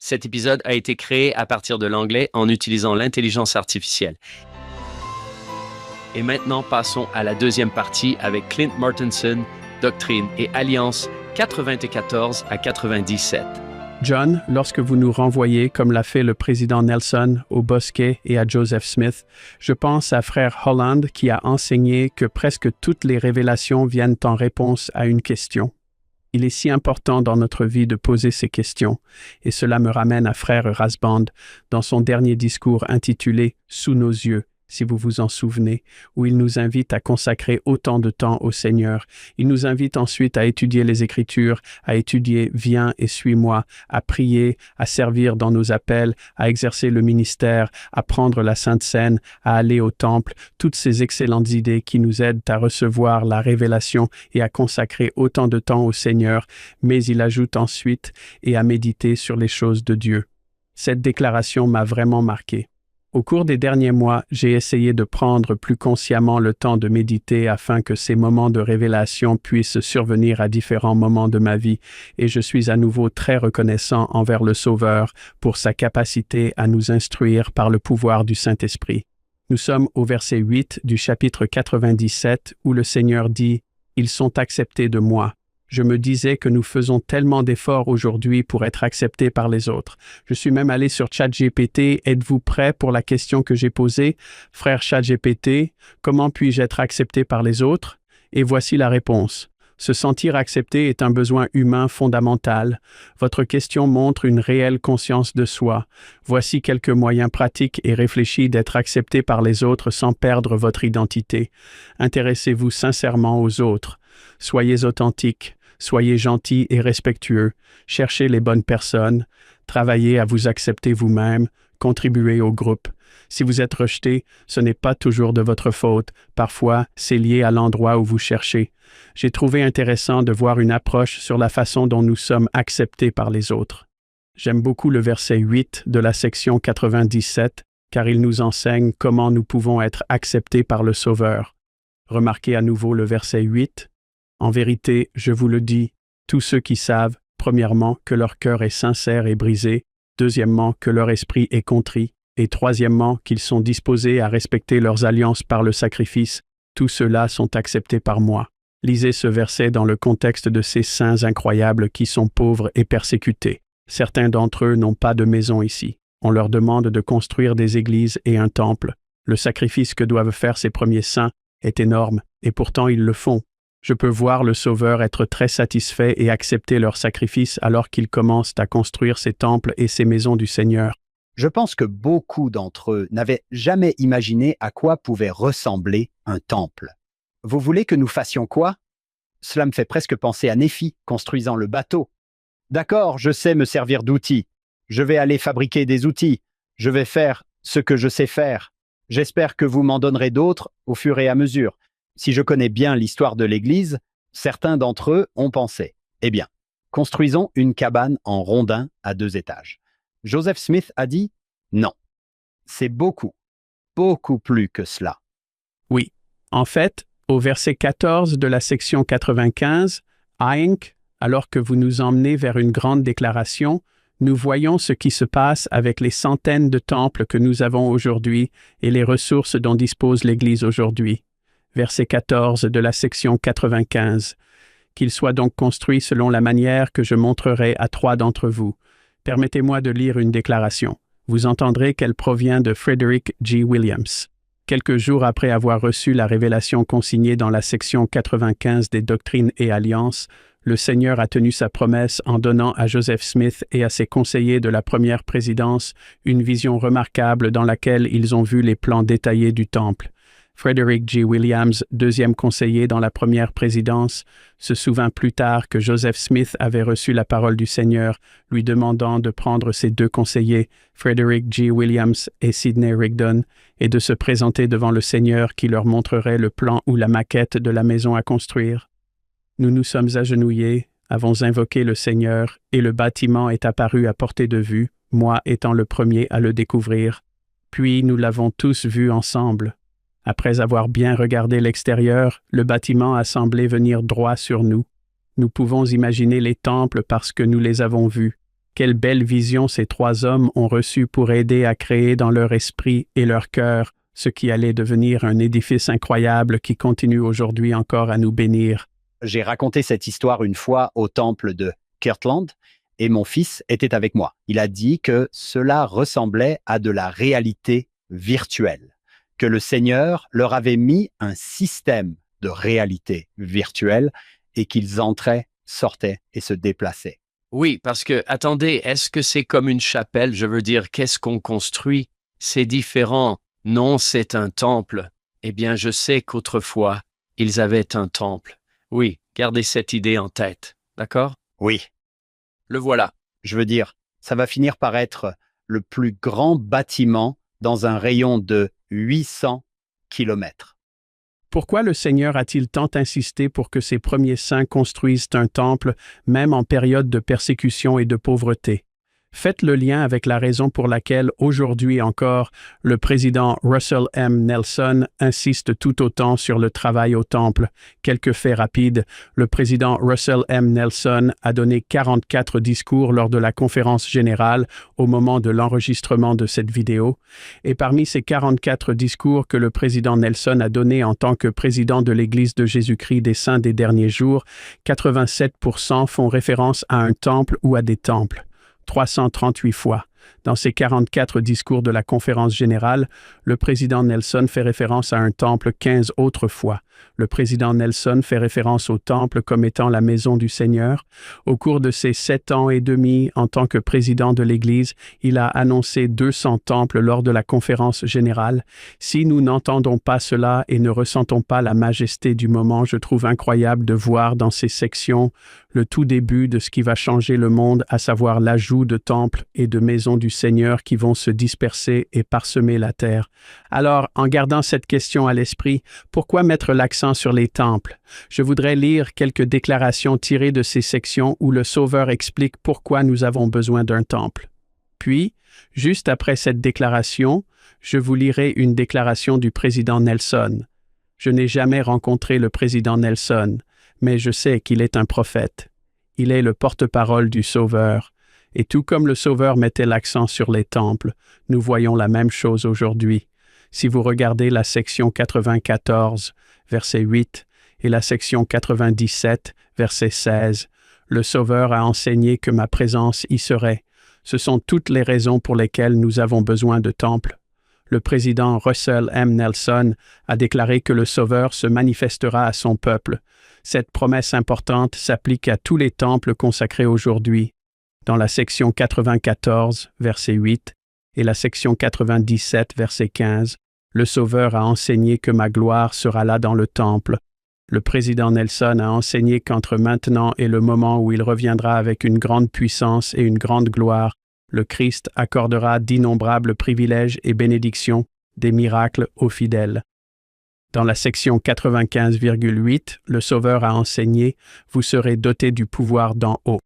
Cet épisode a été créé à partir de l'anglais en utilisant l'intelligence artificielle. Et maintenant, passons à la deuxième partie avec Clint Martinson, Doctrine et Alliance 94 à 97. John, lorsque vous nous renvoyez, comme l'a fait le président Nelson, au Bosquet et à Joseph Smith, je pense à Frère Holland qui a enseigné que presque toutes les révélations viennent en réponse à une question. Il est si important dans notre vie de poser ces questions, et cela me ramène à Frère Rasband dans son dernier discours intitulé « Sous nos yeux », si vous vous en souvenez, où il nous invite à consacrer autant de temps au Seigneur. Il nous invite ensuite à étudier les Écritures, à étudier « Viens et suis-moi », à prier, à servir dans nos appels, à exercer le ministère, à prendre la Sainte Seine, à aller au temple, toutes ces excellentes idées qui nous aident à recevoir la révélation et à consacrer autant de temps au Seigneur, mais il ajoute ensuite « et à méditer sur les choses de Dieu ». Cette déclaration m'a vraiment marqué. Au cours des derniers mois, j'ai essayé de prendre plus consciemment le temps de méditer afin que ces moments de révélation puissent survenir à différents moments de ma vie, et je suis à nouveau très reconnaissant envers le Sauveur pour sa capacité à nous instruire par le pouvoir du Saint-Esprit. Nous sommes au verset 8 du chapitre 97 où le Seigneur dit « Ils sont acceptés de moi ». Je me disais que nous faisons tellement d'efforts aujourd'hui pour être acceptés par les autres. Je suis même allé sur ChatGPT. Êtes-vous prêt pour la question que j'ai posée? Frère ChatGPT, comment puis-je être accepté par les autres? Et voici la réponse. Se sentir accepté est un besoin humain fondamental. Votre question montre une réelle conscience de soi. Voici quelques moyens pratiques et réfléchis d'être accepté par les autres sans perdre votre identité. Intéressez-vous sincèrement aux autres. Soyez authentique. Soyez gentil et respectueux, cherchez les bonnes personnes, travaillez à vous accepter vous-même, contribuez au groupe. Si vous êtes rejeté, ce n'est pas toujours de votre faute, parfois c'est lié à l'endroit où vous cherchez. J'ai trouvé intéressant de voir une approche sur la façon dont nous sommes acceptés par les autres. J'aime beaucoup le verset 8 de la section 97, car il nous enseigne comment nous pouvons être acceptés par le Sauveur. Remarquez à nouveau le verset 8. En vérité, je vous le dis, tous ceux qui savent, premièrement, que leur cœur est sincère et brisé, deuxièmement, que leur esprit est contrit, et troisièmement, qu'ils sont disposés à respecter leurs alliances par le sacrifice, tous ceux-là sont acceptés par moi. Lisez ce verset dans le contexte de ces saints incroyables qui sont pauvres et persécutés. Certains d'entre eux n'ont pas de maison ici. On leur demande de construire des églises et un temple. Le sacrifice que doivent faire ces premiers saints est énorme, et pourtant ils le font. Je peux voir le Sauveur être très satisfait et accepter leur sacrifice alors qu'ils commencent à construire ces temples et ces maisons du Seigneur. Je pense que beaucoup d'entre eux n'avaient jamais imaginé à quoi pouvait ressembler un temple. Vous voulez que nous fassions quoi? Cela me fait presque penser à Néphi construisant le bateau. D'accord, je sais me servir d'outils. Je vais aller fabriquer des outils. Je vais faire ce que je sais faire. J'espère que vous m'en donnerez d'autres au fur et à mesure. Si je connais bien l'histoire de l'Église, certains d'entre eux ont pensé « Eh bien, construisons une cabane en rondin à 2 étages. » Joseph Smith a dit « Non, c'est beaucoup, beaucoup plus que cela. » Oui, en fait, au verset 14 de la section 95, Einck, alors que vous nous emmenez vers une grande déclaration, nous voyons ce qui se passe avec les centaines de temples que nous avons aujourd'hui et les ressources dont dispose l'Église aujourd'hui. Verset 14 de la section 95. Qu'il soit donc construit selon la manière que je montrerai à 3 d'entre vous. Permettez-moi de lire une déclaration. Vous entendrez qu'elle provient de Frederick G. Williams. Quelques jours après avoir reçu la révélation consignée dans la section 95 des Doctrines et Alliances, le Seigneur a tenu sa promesse en donnant à Joseph Smith et à ses conseillers de la première présidence une vision remarquable dans laquelle ils ont vu les plans détaillés du temple. Frederick G. Williams, 2e conseiller dans la première présidence, se souvint plus tard que Joseph Smith avait reçu la parole du Seigneur, lui demandant de prendre ses 2 conseillers, Frederick G. Williams et Sidney Rigdon, et de se présenter devant le Seigneur qui leur montrerait le plan ou la maquette de la maison à construire. Nous nous sommes agenouillés, avons invoqué le Seigneur, et le bâtiment est apparu à portée de vue, moi étant le premier à le découvrir. Puis nous l'avons tous vu ensemble. Après avoir bien regardé l'extérieur, le bâtiment a semblé venir droit sur nous. Nous pouvons imaginer les temples parce que nous les avons vus. Quelle belle vision ces trois hommes ont reçue pour aider à créer dans leur esprit et leur cœur ce qui allait devenir un édifice incroyable qui continue aujourd'hui encore à nous bénir. J'ai raconté cette histoire une fois au temple de Kirtland et mon fils était avec moi. Il a dit que cela ressemblait à de la réalité virtuelle, que le Seigneur leur avait mis un système de réalité virtuelle et qu'ils entraient, sortaient et se déplaçaient. Oui, parce que, attendez, est-ce que c'est comme une chapelle? Je veux dire, qu'est-ce qu'on construit? C'est différent. Non, c'est un temple. Eh bien, je sais qu'autrefois, ils avaient un temple. Oui, gardez cette idée en tête, d'accord? Oui, Le voilà. je veux dire, ça va finir par être le plus grand bâtiment dans un rayon de 800 kilomètres. Pourquoi le Seigneur a-t-il tant insisté pour que ses premiers saints construisent un temple, même en période de persécution et de pauvreté? Faites le lien avec la raison pour laquelle, aujourd'hui encore, le président Russell M. Nelson insiste tout autant sur le travail au temple. Quelques faits rapides. Le président Russell M. Nelson a donné 44 discours lors de la conférence générale au moment de l'enregistrement de cette vidéo. Et parmi ces 44 discours que le président Nelson a donnés en tant que président de l'Église de Jésus-Christ des Saints des derniers jours, 87% font référence à un temple ou à des temples. 338 fois. Dans ses 44 discours de la conférence générale, le président Nelson fait référence à un temple 15 autres fois. Le président Nelson fait référence au temple comme étant la maison du Seigneur. Au cours de ses 7 ans et demi en tant que président de l'Église, il a annoncé 200 temples lors de la conférence générale. Si nous n'entendons pas cela et ne ressentons pas la majesté du moment, je trouve incroyable de voir dans ces sections le tout début de ce qui va changer le monde, à savoir l'ajout de temples et de maisons du Seigneur qui vont se disperser et parsemer la terre. Alors, en gardant cette question à l'esprit, pourquoi mettre l'accent sur les temples? Je voudrais lire quelques déclarations tirées de ces sections où le Sauveur explique pourquoi nous avons besoin d'un temple. Puis, juste après cette déclaration, je vous lirai une déclaration du président Nelson. Je n'ai jamais rencontré le président Nelson, mais je sais qu'il est un prophète. Il est le porte-parole du Sauveur. Et tout comme le Sauveur mettait l'accent sur les temples, nous voyons la même chose aujourd'hui. Si vous regardez la section 94, verset 8, et la section 97, verset 16, le Sauveur a enseigné que ma présence y serait. Ce sont toutes les raisons pour lesquelles nous avons besoin de temples. Le président Russell M. Nelson a déclaré que le Sauveur se manifestera à son peuple. Cette promesse importante s'applique à tous les temples consacrés aujourd'hui. Dans la section 94, verset 8, et la section 97, verset 15, le Sauveur a enseigné que ma gloire sera là dans le temple. Le président Nelson a enseigné qu'entre maintenant et le moment où il reviendra avec une grande puissance et une grande gloire, le Christ accordera d'innombrables privilèges et bénédictions, des miracles aux fidèles. Dans la section 95,8, le Sauveur a enseigné « Vous serez dotés du pouvoir d'en haut ».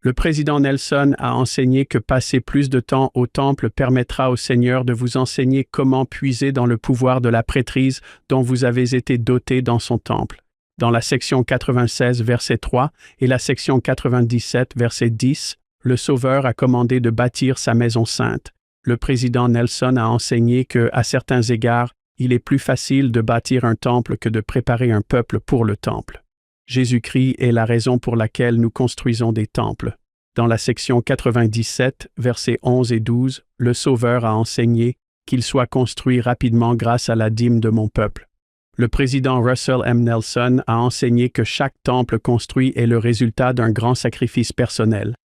Le président Nelson a enseigné que passer plus de temps au temple permettra au Seigneur de vous enseigner comment puiser dans le pouvoir de la prêtrise dont vous avez été doté dans son temple. Dans la section 96, verset 3 et la section 97, verset 10, le Sauveur a commandé de bâtir sa maison sainte. Le président Nelson a enseigné que, à certains égards, il est plus facile de bâtir un temple que de préparer un peuple pour le temple. Jésus-Christ est la raison pour laquelle nous construisons des temples. Dans la section 97, versets 11 et 12, le Sauveur a enseigné qu'il soit construit rapidement grâce à la dîme de mon peuple. Le président Russell M. Nelson a enseigné que chaque temple construit est le résultat d'un grand sacrifice personnel.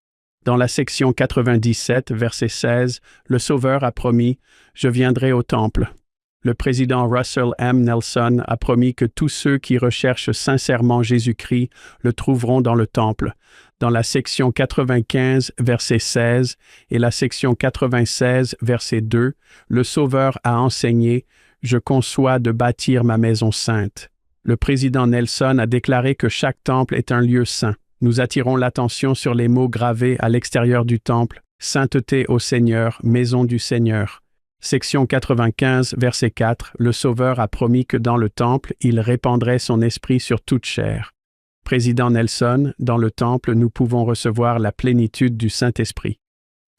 Dans la section 97, verset 16, le Sauveur a promis « Je viendrai au temple ». Le président Russell M. Nelson a promis que tous ceux qui recherchent sincèrement Jésus-Christ le trouveront dans le temple. Dans la section 95, verset 16 et la section 96, verset 2, le Sauveur a enseigné « Je conçois de bâtir ma maison sainte ». Le président Nelson a déclaré que chaque temple est un lieu saint. Nous attirons l'attention sur les mots gravés à l'extérieur du temple « Sainteté au Seigneur, maison du Seigneur ». Section 95, verset 4, le Sauveur a promis que dans le temple, il répandrait son esprit sur toute chair. Président Nelson, dans le temple, nous pouvons recevoir la plénitude du Saint-Esprit.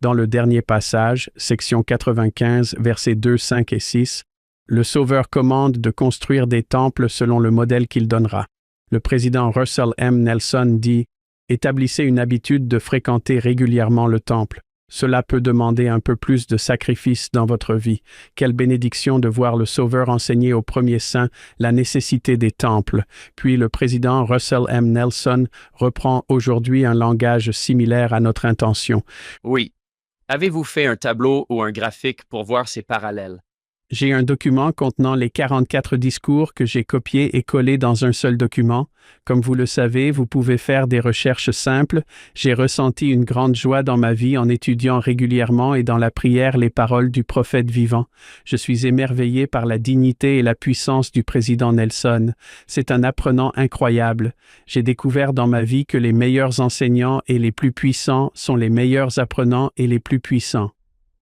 Dans le dernier passage, section 95, versets 2, 5 et 6, le Sauveur commande de construire des temples selon le modèle qu'il donnera. Le président Russell M. Nelson dit « Établissez une habitude de fréquenter régulièrement le temple. Cela peut demander un peu plus de sacrifice dans votre vie. Quelle bénédiction de voir le Sauveur enseigner aux premiers saints la nécessité des temples. » Puis le président Russell M. Nelson reprend aujourd'hui un langage similaire à notre intention. Oui. Avez-vous fait un tableau ou un graphique pour voir ces parallèles? J'ai un document contenant les 44 discours que j'ai copiés et collés dans un seul document. Comme vous le savez, vous pouvez faire des recherches simples. J'ai ressenti une grande joie dans ma vie en étudiant régulièrement et dans la prière les paroles du prophète vivant. Je suis émerveillé par la dignité et la puissance du président Nelson. C'est un apprenant incroyable. J'ai découvert dans ma vie que les meilleurs enseignants et les plus puissants sont les meilleurs apprenants et les plus puissants.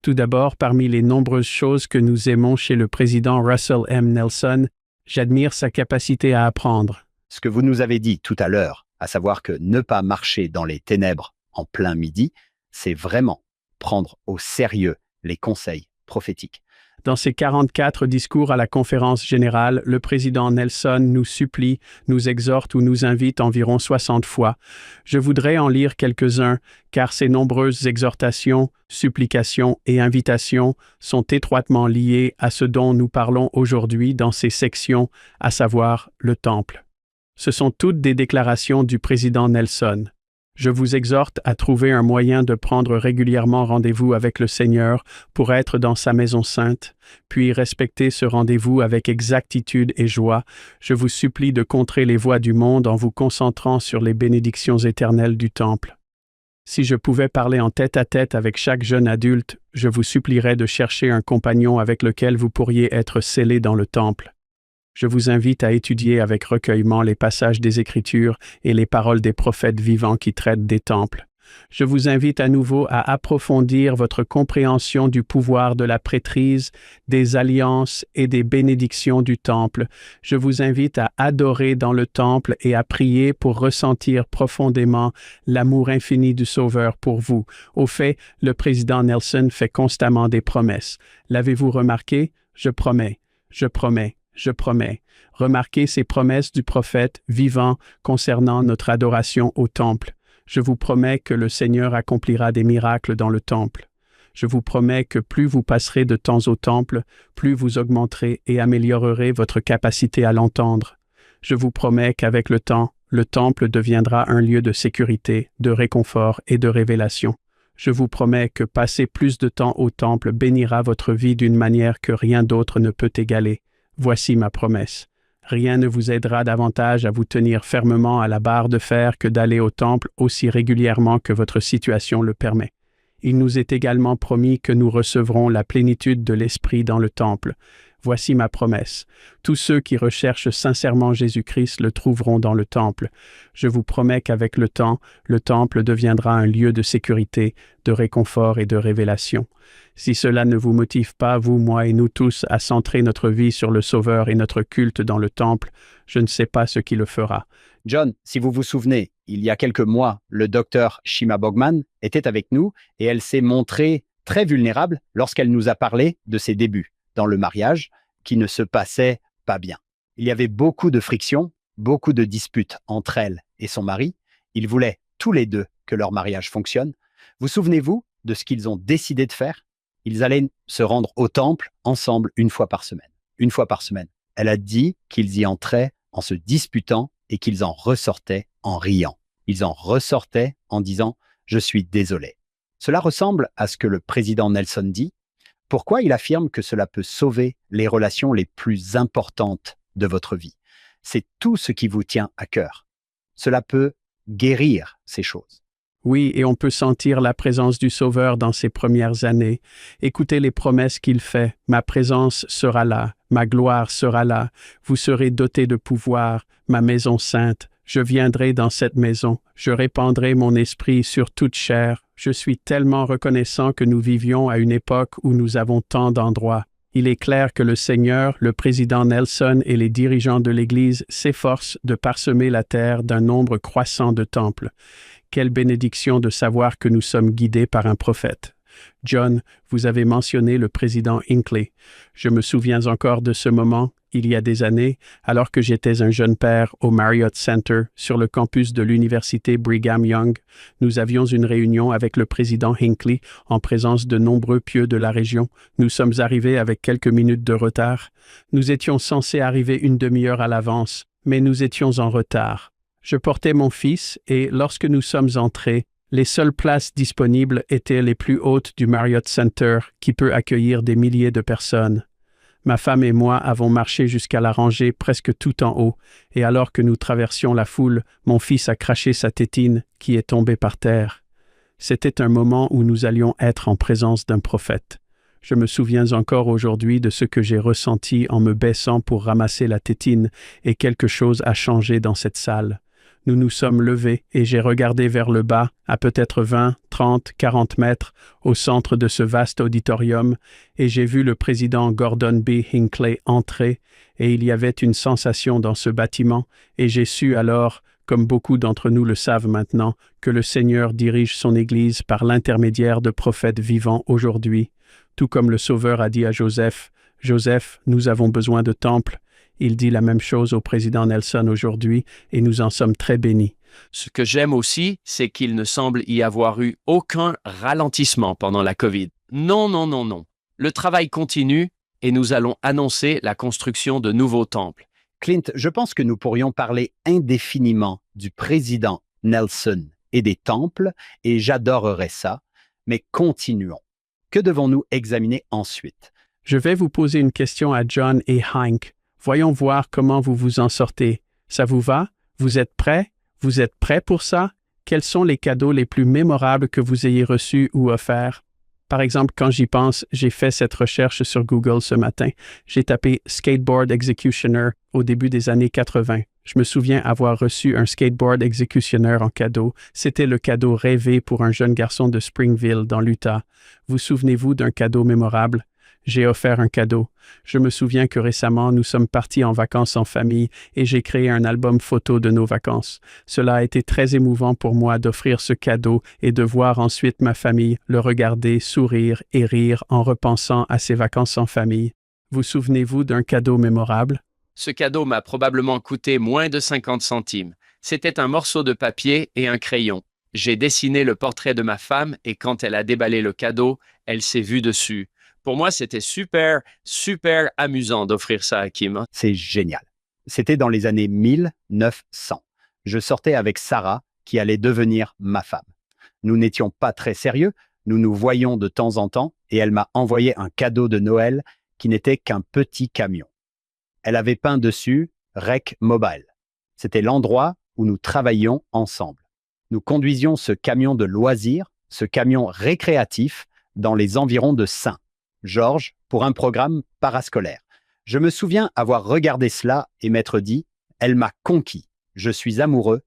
Tout d'abord, parmi les nombreuses choses que nous aimons chez le président Russell M. Nelson, j'admire sa capacité à apprendre. Ce que vous nous avez dit tout à l'heure, à savoir que ne pas marcher dans les ténèbres en plein midi, c'est vraiment prendre au sérieux les conseils prophétiques. Dans ses 44 discours à la conférence générale, le président Nelson nous supplie, nous exhorte ou nous invite environ 60 fois. Je voudrais en lire quelques-uns, car ces nombreuses exhortations, supplications et invitations sont étroitement liées à ce dont nous parlons aujourd'hui dans ces sections, à savoir le temple. Ce sont toutes des déclarations du président Nelson. Je vous exhorte à trouver un moyen de prendre régulièrement rendez-vous avec le Seigneur pour être dans sa maison sainte, puis respecter ce rendez-vous avec exactitude et joie. Je vous supplie de contrer les voies du monde en vous concentrant sur les bénédictions éternelles du temple. Si je pouvais parler en tête-à-tête avec chaque jeune adulte, je vous supplierais de chercher un compagnon avec lequel vous pourriez être scellé dans le temple. Je vous invite à étudier avec recueillement les passages des Écritures et les paroles des prophètes vivants qui traitent des temples. Je vous invite à nouveau à approfondir votre compréhension du pouvoir de la prêtrise, des alliances et des bénédictions du temple. Je vous invite à adorer dans le temple et à prier pour ressentir profondément l'amour infini du Sauveur pour vous. Au fait, le président Nelson fait constamment des promesses. L'avez-vous remarqué? Je promets, je promets. Je promets. Remarquez ces promesses du prophète vivant concernant notre adoration au temple. Je vous promets que le Seigneur accomplira des miracles dans le temple. Je vous promets que plus vous passerez de temps au temple, plus vous augmenterez et améliorerez votre capacité à l'entendre. Je vous promets qu'avec le temps, le temple deviendra un lieu de sécurité, de réconfort et de révélation. Je vous promets que passer plus de temps au temple bénira votre vie d'une manière que rien d'autre ne peut égaler. Voici ma promesse. Rien ne vous aidera davantage à vous tenir fermement à la barre de fer que d'aller au temple aussi régulièrement que votre situation le permet. Il nous est également promis que nous recevrons la plénitude de l'Esprit dans le temple. Voici ma promesse. Tous ceux qui recherchent sincèrement Jésus-Christ le trouveront dans le temple. Je vous promets qu'avec le temps, le temple deviendra un lieu de sécurité, de réconfort et de révélation. Si cela ne vous motive pas, vous, moi et nous tous, à centrer notre vie sur le Sauveur et notre culte dans le temple, je ne sais pas ce qui le fera. John, si vous vous souvenez, il y a quelques mois, le docteur Shima Bogman était avec nous et elle s'est montrée très vulnérable lorsqu'elle nous a parlé de ses débuts dans le mariage qui ne se passait pas bien. Il y avait beaucoup de frictions, beaucoup de disputes entre elle et son mari. Ils voulaient tous les deux que leur mariage fonctionne. Vous souvenez-vous de ce qu'ils ont décidé de faire? Ils allaient se rendre au temple ensemble une fois par semaine. Une fois par semaine. Elle a dit qu'ils y entraient en se disputant et qu'ils en ressortaient en riant. Ils en ressortaient en disant « Je suis désolé ». Cela ressemble à ce que le président Nelson dit. Pourquoi il affirme que cela peut sauver les relations les plus importantes de votre vie? C'est tout ce qui vous tient à cœur. Cela peut guérir ces choses. Oui, et on peut sentir la présence du Sauveur dans ses premières années. Écoutez les promesses qu'il fait. Ma présence sera là, ma gloire sera là. Vous serez dotés de pouvoir, ma maison sainte. Je viendrai dans cette maison. Je répandrai mon esprit sur toute chair. Je suis tellement reconnaissant que nous vivions à une époque où nous avons tant d'endroits. Il est clair que le Seigneur, le président Nelson et les dirigeants de l'Église s'efforcent de parsemer la terre d'un nombre croissant de temples. Quelle bénédiction de savoir que nous sommes guidés par un prophète. John, vous avez mentionné le président Hinckley. Je me souviens encore de ce moment, il y a des années, alors que j'étais un jeune père au Marriott Center sur le campus de l'université Brigham Young. Nous avions une réunion avec le président Hinckley en présence de nombreux pieux de la région. Nous sommes arrivés avec quelques minutes de retard. Nous étions censés arriver une demi-heure à l'avance, mais nous étions en retard. Je portais mon fils et lorsque nous sommes entrés, les seules places disponibles étaient les plus hautes du Marriott Center qui peut accueillir des milliers de personnes. Ma femme et moi avons marché jusqu'à la rangée presque tout en haut, et alors que nous traversions la foule, mon fils a craché sa tétine qui est tombée par terre. C'était un moment où nous allions être en présence d'un prophète. Je me souviens encore aujourd'hui de ce que j'ai ressenti en me baissant pour ramasser la tétine, et quelque chose a changé dans cette salle. Nous nous sommes levés et j'ai regardé vers le bas, à peut-être 20, 30, 40 mètres, au centre de ce vaste auditorium, et j'ai vu le président Gordon B. Hinckley entrer, et il y avait une sensation dans ce bâtiment, et j'ai su alors, comme beaucoup d'entre nous le savent maintenant, que le Seigneur dirige son Église par l'intermédiaire de prophètes vivants aujourd'hui. Tout comme le Sauveur a dit à Joseph, « Joseph, nous avons besoin de temples », il dit la même chose au président Nelson aujourd'hui et nous en sommes très bénis. Ce que j'aime aussi, c'est qu'il ne semble y avoir eu aucun ralentissement pendant la COVID. Non, non, non, non. Le travail continue et nous allons annoncer la construction de nouveaux temples. Clint, je pense que nous pourrions parler indéfiniment du président Nelson et des temples, et j'adorerais ça, mais continuons. Que devons-nous examiner ensuite? Je vais vous poser une question à John et Hank. Voyons voir comment vous vous en sortez. Ça vous va? Vous êtes prêts? Vous êtes prêts pour ça? Quels sont les cadeaux les plus mémorables que vous ayez reçus ou offerts? Par exemple, quand j'y pense, j'ai fait cette recherche sur Google ce matin. J'ai tapé « Skateboard Executioner » au début des années 80. Je me souviens avoir reçu un Skateboard Executioner en cadeau. C'était le cadeau rêvé pour un jeune garçon de Springville, dans l'Utah. Vous souvenez-vous d'un cadeau mémorable? J'ai offert un cadeau. Je me souviens que récemment, nous sommes partis en vacances en famille et j'ai créé un album photo de nos vacances. Cela a été très émouvant pour moi d'offrir ce cadeau et de voir ensuite ma famille le regarder, sourire et rire en repensant à ces vacances en famille. Vous souvenez-vous d'un cadeau mémorable? Ce cadeau m'a probablement coûté moins de 50 centimes. C'était un morceau de papier et un crayon. J'ai dessiné le portrait de ma femme et quand elle a déballé le cadeau, elle s'est vue dessus. Pour moi, c'était super amusant d'offrir ça à Kim. C'est génial. C'était dans les années 1900. Je sortais avec Sarah, qui allait devenir ma femme. Nous n'étions pas très sérieux, nous nous voyions de temps en temps, et elle m'a envoyé un cadeau de Noël qui n'était qu'un petit camion. Elle avait peint dessus « Rec Mobile ». C'était l'endroit où nous travaillions ensemble. Nous conduisions ce camion de loisirs, ce camion récréatif, dans les environs de Saint-Georges pour un programme parascolaire. Je me souviens avoir regardé cela et m'être dit « Elle m'a conquis, je suis amoureux ».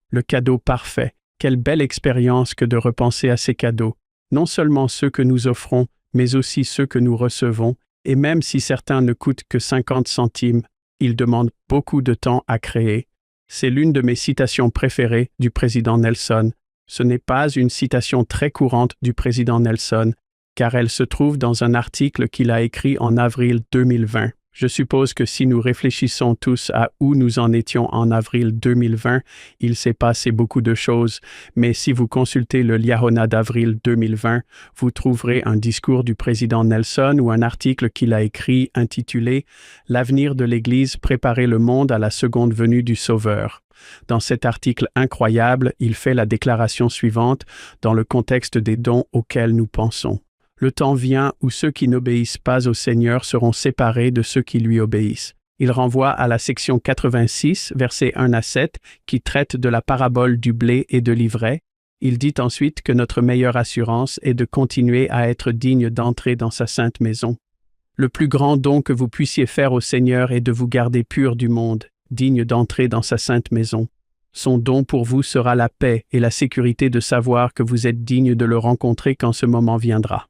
Le cadeau parfait. Quelle belle expérience que de repenser à ces cadeaux. Non seulement ceux que nous offrons, mais aussi ceux que nous recevons. Et même si certains ne coûtent que 50 centimes, ils demandent beaucoup de temps à créer. C'est l'une de mes citations préférées du président Nelson. Ce n'est pas une citation très courante du président Nelson, car elle se trouve dans un article qu'il a écrit en avril 2020. Je suppose que si nous réfléchissons tous à où nous en étions en avril 2020, il s'est passé beaucoup de choses, mais si vous consultez le Liahona d'avril 2020, vous trouverez un discours du président Nelson ou un article qu'il a écrit intitulé « L'avenir de l'Église, préparer le monde à la seconde venue du Sauveur ». Dans cet article incroyable, il fait la déclaration suivante dans le contexte des dons auxquels nous pensons. Le temps vient où ceux qui n'obéissent pas au Seigneur seront séparés de ceux qui lui obéissent. Il renvoie à la section 86, versets 1 à 7, qui traite de la parabole du blé et de l'ivraie. Il dit ensuite que notre meilleure assurance est de continuer à être digne d'entrer dans sa sainte maison. Le plus grand don que vous puissiez faire au Seigneur est de vous garder pur du monde, digne d'entrer dans sa sainte maison. Son don pour vous sera la paix et la sécurité de savoir que vous êtes digne de le rencontrer quand ce moment viendra.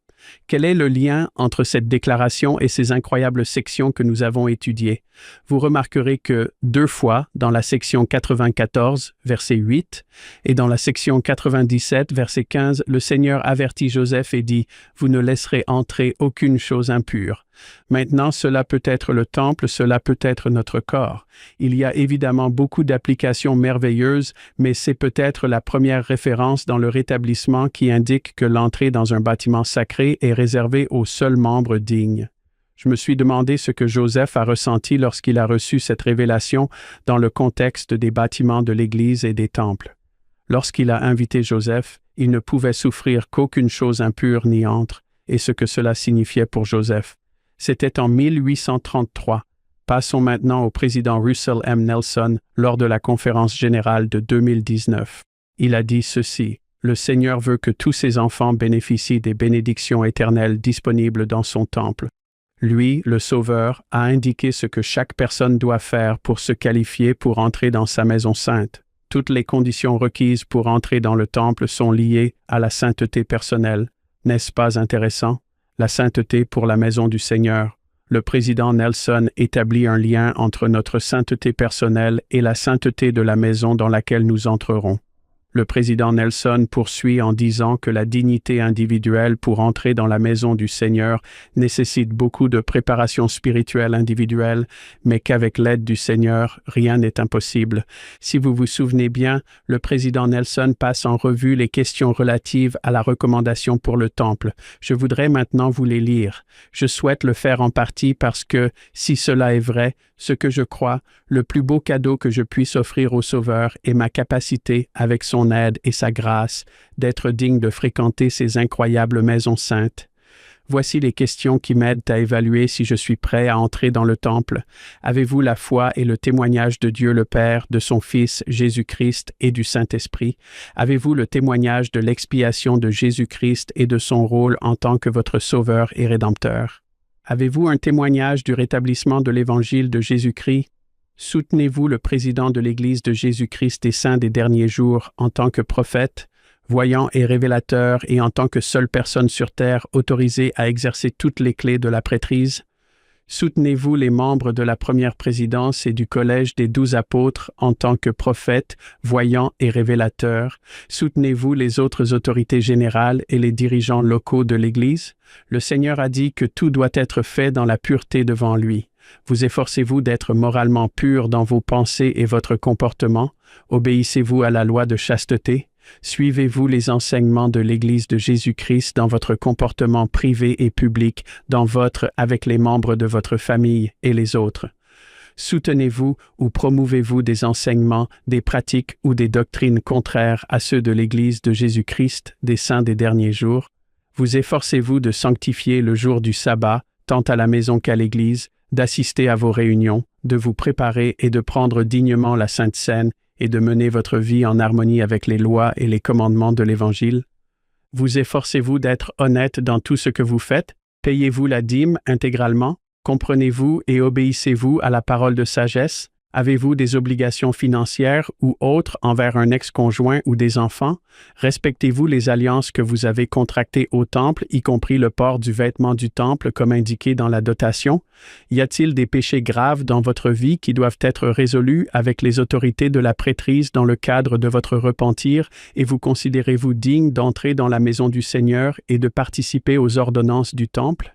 Quel est le lien entre cette déclaration et ces incroyables sections que nous avons étudiées? Vous remarquerez que 2 fois, dans la section 94, verset 8, et dans la section 97, verset 15, le Seigneur avertit Joseph et dit « Vous ne laisserez entrer aucune chose impure ». Maintenant, cela peut être le temple, cela peut être notre corps. Il y a évidemment beaucoup d'applications merveilleuses, mais c'est peut-être la première référence dans le rétablissement qui indique que l'entrée dans un bâtiment sacré est réservée aux seuls membres dignes. Je me suis demandé ce que Joseph a ressenti lorsqu'il a reçu cette révélation dans le contexte des bâtiments de l'Église et des temples. Lorsqu'il a invité Joseph, il ne pouvait souffrir qu'aucune chose impure n'y entre, et ce que cela signifiait pour Joseph. C'était en 1833. Passons maintenant au président Russell M. Nelson lors de la conférence générale de 2019. Il a dit ceci: « Le Seigneur veut que tous ses enfants bénéficient des bénédictions éternelles disponibles dans son temple. Lui, le Sauveur, a indiqué ce que chaque personne doit faire pour se qualifier pour entrer dans sa maison sainte. Toutes les conditions requises pour entrer dans le temple sont liées à la sainteté personnelle. N'est-ce pas intéressant? La sainteté pour la maison du Seigneur. Le président Nelson établit un lien entre notre sainteté personnelle et la sainteté de la maison dans laquelle nous entrerons. Le président Nelson poursuit en disant que la dignité individuelle pour entrer dans la maison du Seigneur nécessite beaucoup de préparation spirituelle individuelle, mais qu'avec l'aide du Seigneur, rien n'est impossible. Si vous vous souvenez bien, le président Nelson passe en revue les questions relatives à la recommandation pour le temple. Je voudrais maintenant vous les lire. Je souhaite le faire en partie parce que, si cela est vrai, ce que je crois, le plus beau cadeau que je puisse offrir au Sauveur est ma capacité, avec son aide et sa grâce, d'être digne de fréquenter ces incroyables maisons saintes. Voici les questions qui m'aident à évaluer si je suis prêt à entrer dans le temple. Avez-vous la foi et le témoignage de Dieu le Père, de son Fils Jésus-Christ et du Saint-Esprit? Avez-vous le témoignage de l'expiation de Jésus-Christ et de son rôle en tant que votre Sauveur et Rédempteur? Avez-vous un témoignage du rétablissement de l'Évangile de Jésus-Christ? Soutenez-vous le président de l'Église de Jésus-Christ des Saints des derniers jours en tant que prophète, voyant et révélateur et en tant que seule personne sur terre autorisée à exercer toutes les clés de la prêtrise? Soutenez-vous les membres de la première présidence et du collège des 12 apôtres en tant que prophètes, voyants et révélateurs? Soutenez-vous les autres autorités générales et les dirigeants locaux de l'Église? Le Seigneur a dit que tout doit être fait dans la pureté devant lui. Vous efforcez-vous d'être moralement pur dans vos pensées et votre comportement? Obéissez-vous à la loi de chasteté? Suivez-vous les enseignements de l'Église de Jésus-Christ dans votre comportement privé et public, avec les membres de votre famille et les autres? Soutenez-vous ou promouvez-vous des enseignements, des pratiques ou des doctrines contraires à ceux de l'Église de Jésus-Christ des Saints des derniers jours? Vous efforcez-vous de sanctifier le jour du sabbat, tant à la maison qu'à l'Église, d'assister à vos réunions, de vous préparer et de prendre dignement la Sainte Seine et de mener votre vie en harmonie avec les lois et les commandements de l'Évangile? Vous efforcez-vous d'être honnête dans tout ce que vous faites? Payez-vous la dîme intégralement? Comprenez-vous et obéissez-vous à la parole de sagesse? Avez-vous des obligations financières ou autres envers un ex-conjoint ou des enfants? Respectez-vous les alliances que vous avez contractées au temple, y compris le port du vêtement du temple comme indiqué dans la dotation? Y a-t-il des péchés graves dans votre vie qui doivent être résolus avec les autorités de la prêtrise dans le cadre de votre repentir et vous considérez-vous digne d'entrer dans la maison du Seigneur et de participer aux ordonnances du temple?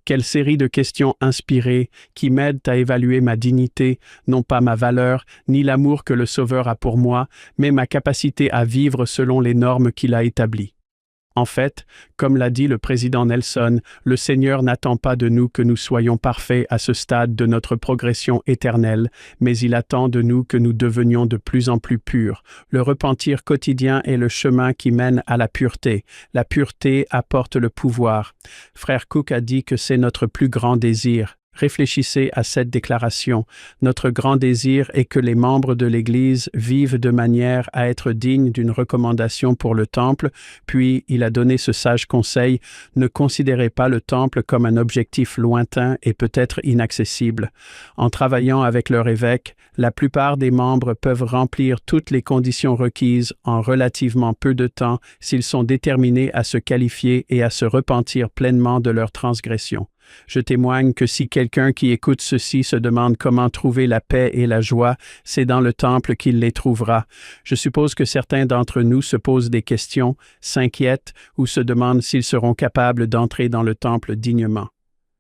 Quelle série de questions inspirées qui m'aident à évaluer ma dignité, non pas ma valeur, ni l'amour que le Sauveur a pour moi, mais ma capacité à vivre selon les normes qu'il a établies. En fait, comme l'a dit le président Nelson, le Seigneur n'attend pas de nous que nous soyons parfaits à ce stade de notre progression éternelle, mais il attend de nous que nous devenions de plus en plus purs. Le repentir quotidien est le chemin qui mène à la pureté. La pureté apporte le pouvoir. Frère Cook a dit que c'est notre plus grand désir. Réfléchissez à cette déclaration. Notre grand désir est que les membres de l'Église vivent de manière à être dignes d'une recommandation pour le temple, puis il a donné ce sage conseil, ne considérez pas le temple comme un objectif lointain et peut-être inaccessible. En travaillant avec leur évêque, la plupart des membres peuvent remplir toutes les conditions requises en relativement peu de temps s'ils sont déterminés à se qualifier et à se repentir pleinement de leur transgression. Je témoigne que si quelqu'un qui écoute ceci se demande comment trouver la paix et la joie, c'est dans le temple qu'il les trouvera. Je suppose que certains d'entre nous se posent des questions, s'inquiètent ou se demandent s'ils seront capables d'entrer dans le temple dignement.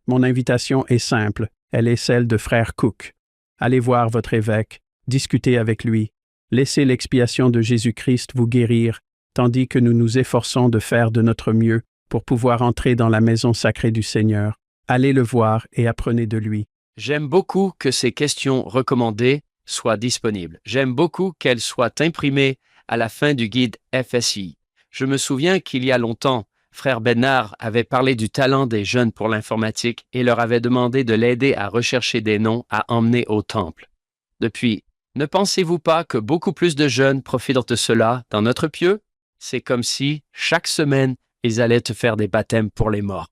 Mon invitation est simple, elle est celle de frère Cook. Allez voir votre évêque, discutez avec lui, laissez l'expiation de Jésus-Christ vous guérir, tandis que nous nous efforçons de faire de notre mieux pour pouvoir entrer dans la maison sacrée du Seigneur. Allez le voir et apprenez de lui. J'aime beaucoup que ces questions recommandées soient disponibles. J'aime beaucoup qu'elles soient imprimées à la fin du guide FSI. Je me souviens qu'il y a longtemps, frère Bernard avait parlé du talent des jeunes pour l'informatique et leur avait demandé de l'aider à rechercher des noms à emmener au temple. Depuis, ne pensez-vous pas que beaucoup plus de jeunes profitent de cela dans notre pieu? C'est comme si, chaque semaine, ils allaient te faire des baptêmes pour les morts.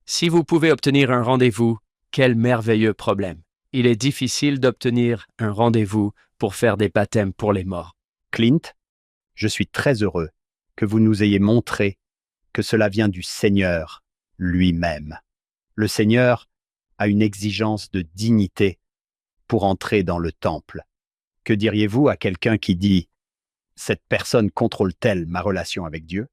Si vous pouvez obtenir un rendez-vous, quel merveilleux problème. Il est difficile d'obtenir un rendez-vous pour faire des baptêmes pour les morts. Clint, je suis très heureux que vous nous ayez montré que cela vient du Seigneur lui-même. Le Seigneur a une exigence de dignité pour entrer dans le temple. Que diriez-vous à quelqu'un qui dit « Cette personne contrôle-t-elle ma relation avec Dieu ?»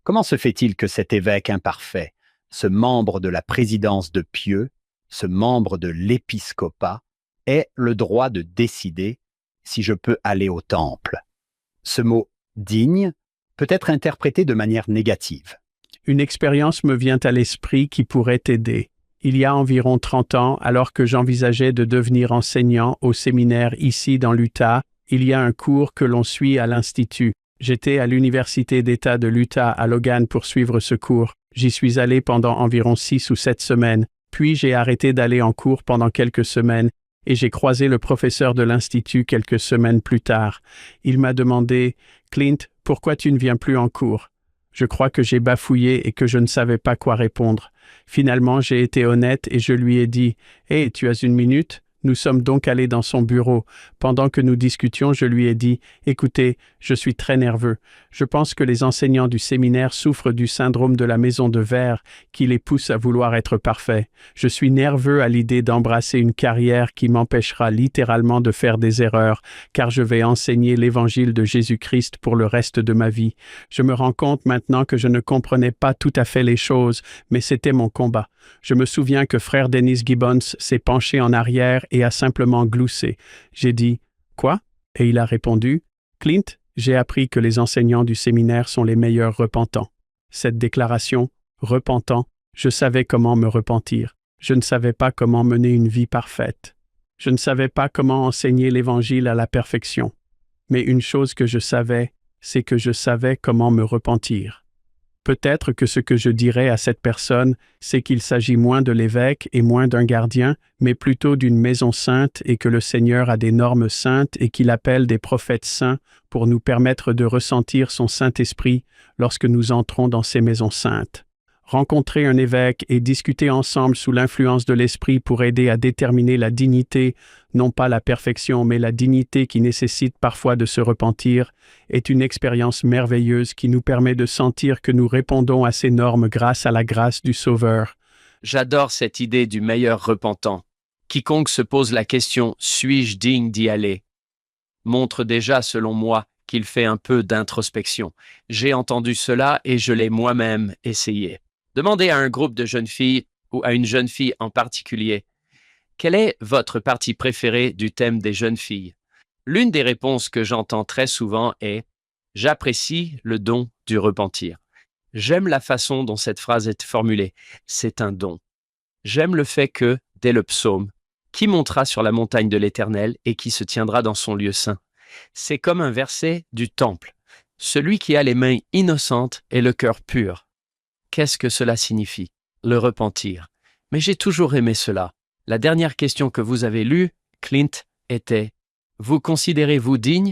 Comment se fait-il que cet évêque imparfait, ce membre de la présidence de Pieux, ce membre de l'épiscopat, ait le droit de décider si je peux aller au temple? Ce mot « digne » peut être interprété de manière négative. Une expérience me vient à l'esprit qui pourrait t'aider. Il y a environ 30 ans, alors que j'envisageais de devenir enseignant au séminaire ici dans l'Utah, il y a un cours que l'on suit à l'Institut. J'étais à l'Université d'État de l'Utah à Logan pour suivre ce cours. J'y suis allé pendant environ 6 ou 7 semaines, puis j'ai arrêté d'aller en cours pendant quelques semaines et j'ai croisé le professeur de l'Institut quelques semaines plus tard. Il m'a demandé « Clint, pourquoi tu ne viens plus en cours ?» Je crois que j'ai bafouillé et que je ne savais pas quoi répondre. Finalement, j'ai été honnête et je lui ai dit « Hey, tu as une minute ?» Nous sommes donc allés dans son bureau. Pendant que nous discutions, je lui ai dit « Écoutez, je suis très nerveux. Je pense que les enseignants du séminaire souffrent du syndrome de la maison de verre qui les pousse à vouloir être parfaits. Je suis nerveux à l'idée d'embrasser une carrière qui m'empêchera littéralement de faire des erreurs, car je vais enseigner l'évangile de Jésus-Christ pour le reste de ma vie. Je me rends compte maintenant que je ne comprenais pas tout à fait les choses, mais c'était mon combat. Je me souviens que frère Dennis Gibbons s'est penché en arrière et a simplement gloussé. J'ai dit « Quoi ?» Et il a répondu « Clint, j'ai appris que les enseignants du séminaire sont les meilleurs repentants. » Cette déclaration, repentant, je savais comment me repentir. Je ne savais pas comment mener une vie parfaite. Je ne savais pas comment enseigner l'Évangile à la perfection. Mais une chose que je savais, c'est que je savais comment me repentir. Peut-être que ce que je dirais à cette personne, c'est qu'il s'agit moins de l'évêque et moins d'un gardien, mais plutôt d'une maison sainte et que le Seigneur a des normes saintes et qu'il appelle des prophètes saints pour nous permettre de ressentir son Saint-Esprit lorsque nous entrons dans ces maisons saintes. Rencontrer un évêque et discuter ensemble sous l'influence de l'Esprit pour aider à déterminer la dignité, non pas la perfection, mais la dignité qui nécessite parfois de se repentir, est une expérience merveilleuse qui nous permet de sentir que nous répondons à ces normes grâce à la grâce du Sauveur. J'adore cette idée du meilleur repentant. Quiconque se pose la question « suis-je digne d'y aller ?» montre déjà, selon moi, qu'il fait un peu d'introspection. J'ai entendu cela et je l'ai moi-même essayé. Demandez à un groupe de jeunes filles ou à une jeune fille en particulier, quelle est votre partie préférée du thème des jeunes filles? L'une des réponses que j'entends très souvent est « J'apprécie le don du repentir ». J'aime la façon dont cette phrase est formulée. C'est un don. J'aime le fait que, dès le psaume, qui montera sur la montagne de l'Éternel et qui se tiendra dans son lieu saint. C'est comme un verset du temple. Celui qui a les mains innocentes et le cœur pur. Qu'est-ce que cela signifie? Le repentir. Mais j'ai toujours aimé cela. La dernière question que vous avez lue, Clint, était « Vous considérez-vous digne?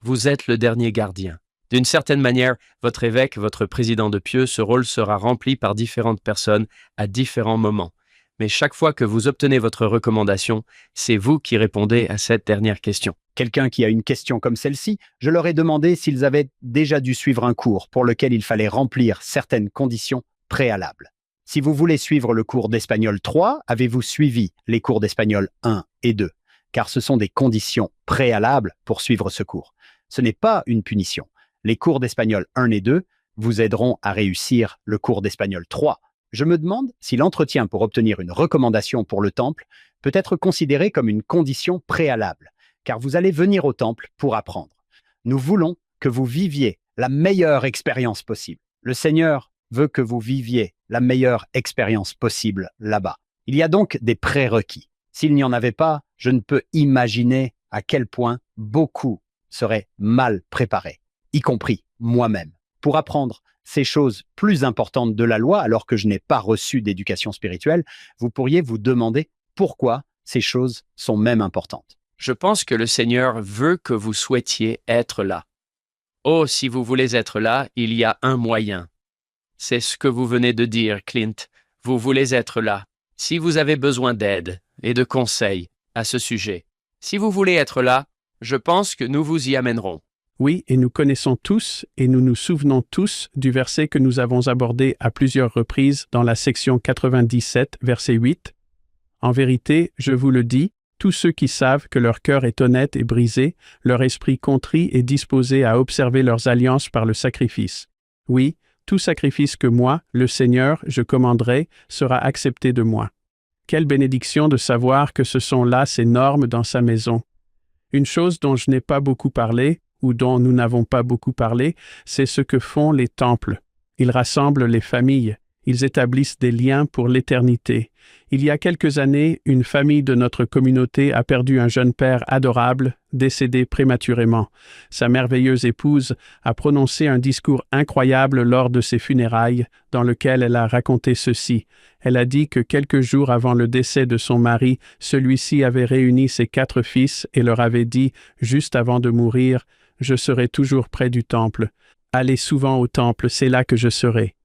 Vous êtes le dernier gardien. » D'une certaine manière, votre évêque, votre président de pieux, ce rôle sera rempli par différentes personnes à différents moments. Mais chaque fois que vous obtenez votre recommandation, c'est vous qui répondez à cette dernière question. Quelqu'un qui a une question comme celle-ci, je leur ai demandé s'ils avaient déjà dû suivre un cours pour lequel il fallait remplir certaines conditions préalables. Si vous voulez suivre le cours d'espagnol 3, avez-vous suivi les cours d'espagnol 1 et 2? Car ce sont des conditions préalables pour suivre ce cours. Ce n'est pas une punition. Les cours d'espagnol 1 et 2 vous aideront à réussir le cours d'espagnol 3. Je me demande si l'entretien pour obtenir une recommandation pour le temple peut être considéré comme une condition préalable, car vous allez venir au temple pour apprendre. Nous voulons que vous viviez la meilleure expérience possible. Le Seigneur veut que vous viviez la meilleure expérience possible là-bas. Il y a donc des prérequis. S'il n'y en avait pas, je ne peux imaginer à quel point beaucoup seraient mal préparés, y compris moi-même, pour apprendre ces choses plus importantes de la loi alors que je n'ai pas reçu d'éducation spirituelle. Vous pourriez vous demander pourquoi ces choses sont même importantes. Je pense que le Seigneur veut que vous souhaitiez être là. Oh, si vous voulez être là, il y a un moyen. C'est ce que vous venez de dire, Clint. Vous voulez être là. Si vous avez besoin d'aide et de conseils à ce sujet, si vous voulez être là, je pense que nous vous y amènerons. Oui, et nous connaissons tous et nous nous souvenons tous du verset que nous avons abordé à plusieurs reprises dans la section 97, verset 8. En vérité, je vous le dis, tous ceux qui savent que leur cœur est honnête et brisé, leur esprit contrit et disposé à observer leurs alliances par le sacrifice. Oui, tout sacrifice que moi, le Seigneur, je commanderai, sera accepté de moi. Quelle bénédiction de savoir que ce sont là ces normes dans sa maison. Une chose dont je n'ai pas beaucoup parlé, ou dont nous n'avons pas beaucoup parlé, c'est ce que font les temples. Ils rassemblent les familles. Ils établissent des liens pour l'éternité. Il y a quelques années, une famille de notre communauté a perdu un jeune père adorable, décédé prématurément. Sa merveilleuse épouse a prononcé un discours incroyable lors de ses funérailles, dans lequel elle a raconté ceci. Elle a dit que quelques jours avant le décès de son mari, celui-ci avait réuni ses 4 fils et leur avait dit, juste avant de mourir, « Je serai toujours près du temple. Allez souvent au temple, c'est là que je serai. »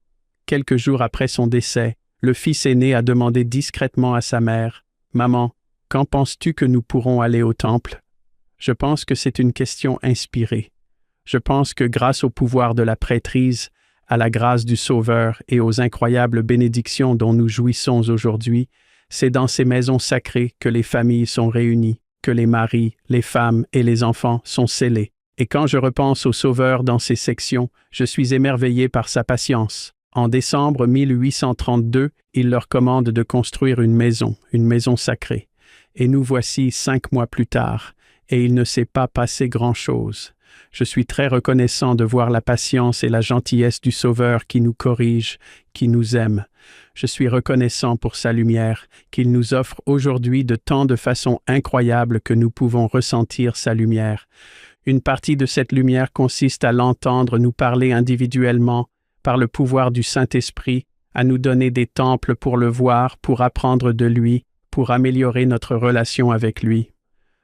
Quelques jours après son décès, le fils aîné a demandé discrètement à sa mère, « Maman, quand penses-tu que nous pourrons aller au temple? » Je pense que c'est une question inspirée. Je pense que grâce au pouvoir de la prêtrise, à la grâce du Sauveur et aux incroyables bénédictions dont nous jouissons aujourd'hui, c'est dans ces maisons sacrées que les familles sont réunies, que les maris, les femmes et les enfants sont scellés. Et quand je repense au Sauveur dans ces sections, je suis émerveillé par sa patience. En décembre 1832, il leur commande de construire une maison sacrée. Et nous voici 5 mois plus tard, et il ne s'est pas passé grand-chose. Je suis très reconnaissant de voir la patience et la gentillesse du Sauveur qui nous corrige, qui nous aime. Je suis reconnaissant pour sa lumière, qu'il nous offre aujourd'hui de tant de façons incroyables que nous pouvons ressentir sa lumière. Une partie de cette lumière consiste à l'entendre nous parler individuellement, par le pouvoir du Saint-Esprit, à nous donner des temples pour le voir, pour apprendre de lui, pour améliorer notre relation avec lui.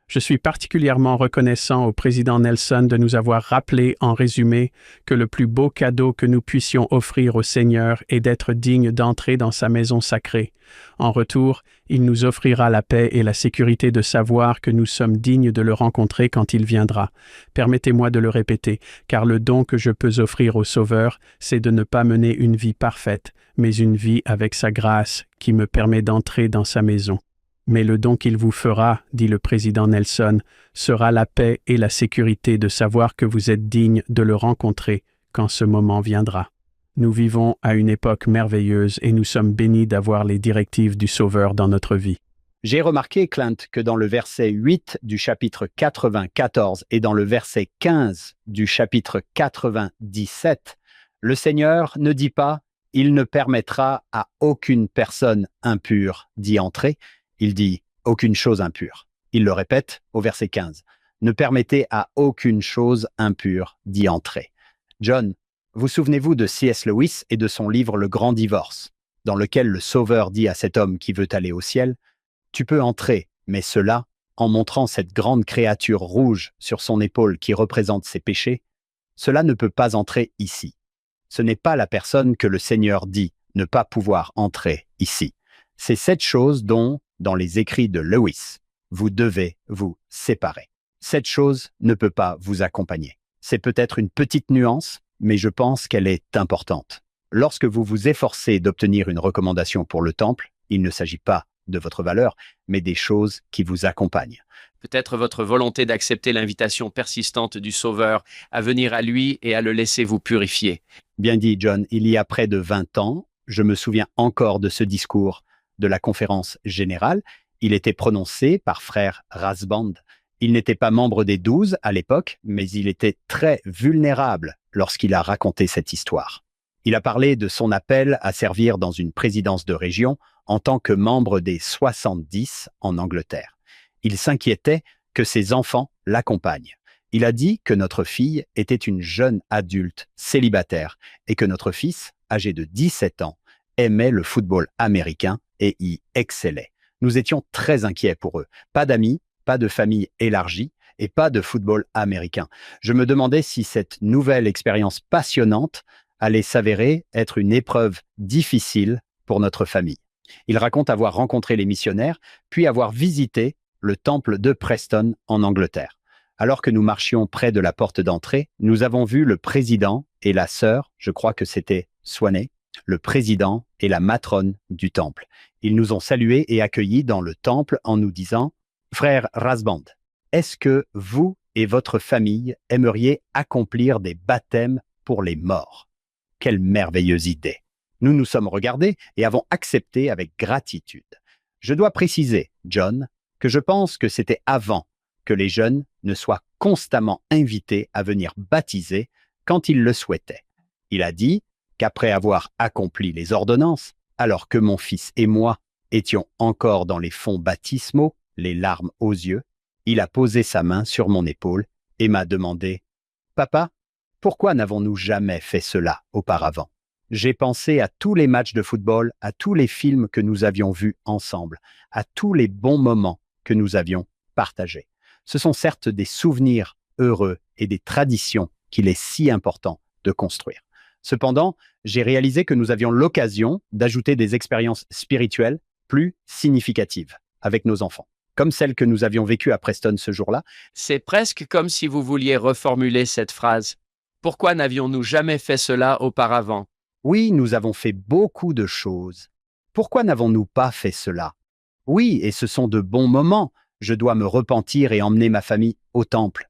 Je suis particulièrement reconnaissant au président Nelson de nous avoir rappelé, en résumé, que le plus beau cadeau que nous puissions offrir au Seigneur est d'être dignes d'entrer dans sa maison sacrée. En retour, il nous offrira la paix et la sécurité de savoir que nous sommes dignes de le rencontrer quand il viendra. Permettez-moi de le répéter, car le don que je peux offrir au Sauveur, c'est de ne pas mener une vie parfaite, mais une vie avec sa grâce qui me permet d'entrer dans sa maison. Mais le don qu'il vous fera, dit le président Nelson, sera la paix et la sécurité de savoir que vous êtes digne de le rencontrer quand ce moment viendra. Nous vivons à une époque merveilleuse et nous sommes bénis d'avoir les directives du Sauveur dans notre vie. J'ai remarqué, Clint, que dans le verset 8 du chapitre 94 et dans le verset 15 du chapitre 97, le Seigneur ne dit pas « Il ne permettra à aucune personne impure d'y entrer », il dit « aucune chose impure ». Il le répète au verset 15. « Ne permettez à aucune chose impure d'y entrer ». John, vous souvenez-vous de C.S. Lewis et de son livre Le Grand Divorce, dans lequel le Sauveur dit à cet homme qui veut aller au ciel « Tu peux entrer, mais cela, en montrant cette grande créature rouge sur son épaule qui représente ses péchés, cela ne peut pas entrer ici. Ce n'est pas la personne que le Seigneur dit ne pas pouvoir entrer ici. C'est cette chose dont, dans les écrits de Lewis, vous devez vous séparer. Cette chose ne peut pas vous accompagner. C'est peut-être une petite nuance, mais je pense qu'elle est importante. Lorsque vous vous efforcez d'obtenir une recommandation pour le temple, il ne s'agit pas de votre valeur, mais des choses qui vous accompagnent. Peut-être votre volonté d'accepter l'invitation persistante du Sauveur à venir à lui et à le laisser vous purifier. Bien dit, John, il y a près de 20 ans, je me souviens encore de ce discours de la conférence générale. Il était prononcé par frère Rasband. Il n'était pas membre des 12 à l'époque, mais il était très vulnérable lorsqu'il a raconté cette histoire. Il a parlé de son appel à servir dans une présidence de région en tant que membre des 70 en Angleterre. Il s'inquiétait que ses enfants l'accompagnent. Il a dit que notre fille était une jeune adulte célibataire et que notre fils, âgé de 17 ans, aimait le football américain et y excellait. Nous étions très inquiets pour eux. Pas d'amis, pas de famille élargie et pas de football américain. Je me demandais si cette nouvelle expérience passionnante allait s'avérer être une épreuve difficile pour notre famille. Il raconte avoir rencontré les missionnaires, puis avoir visité le temple de Preston en Angleterre. Alors que nous marchions près de la porte d'entrée, nous avons vu le président et la sœur, je crois que c'était Swaney, le président et la matrone du temple. Ils nous ont salués et accueillis dans le temple en nous disant « Frère Rasband, est-ce que vous et votre famille aimeriez accomplir des baptêmes pour les morts ?» Quelle merveilleuse idée! Nous nous sommes regardés et avons accepté avec gratitude. Je dois préciser, John, que je pense que c'était avant que les jeunes ne soient constamment invités à venir baptiser quand ils le souhaitaient. Il a dit qu'après avoir accompli les ordonnances, alors que mon fils et moi étions encore dans les fonds baptismaux, les larmes aux yeux, il a posé sa main sur mon épaule et m'a demandé « Papa, pourquoi n'avons-nous jamais fait cela auparavant ?» J'ai pensé à tous les matchs de football, à tous les films que nous avions vus ensemble, à tous les bons moments que nous avions partagés. Ce sont certes des souvenirs heureux et des traditions qu'il est si important de construire. Cependant, j'ai réalisé que nous avions l'occasion d'ajouter des expériences spirituelles plus significatives avec nos enfants, comme celles que nous avions vécues à Preston ce jour-là. C'est presque comme si vous vouliez reformuler cette phrase. Pourquoi n'avions-nous jamais fait cela auparavant? Oui, nous avons fait beaucoup de choses. Pourquoi n'avons-nous pas fait cela? Oui, et ce sont de bons moments. Je dois me repentir et emmener ma famille au temple.